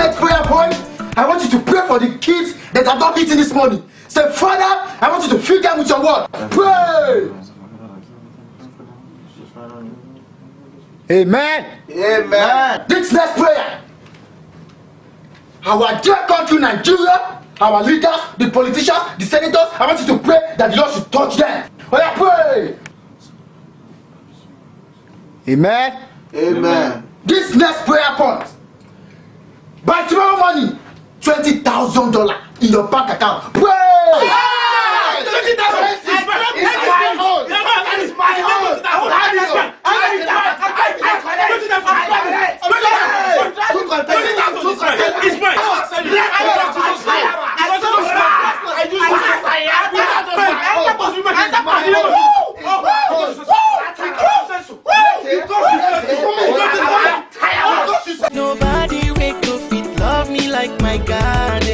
next prayer point, I want you to pray for the kids that are not eating this morning. Say, Father, I want you to feed them with your word. Pray. Amen. Amen. This next prayer. Our dear country, Nigeria, our leaders, the politicians, the senators, I want you to pray that the Lord should touch them. Oh yeah, pray. Amen. Amen. This next prayer point. By tomorrow morning, $20,000 in your bank account. Pray. $20,000 is my own. It's my own. Nobody wake up fit love me like my God.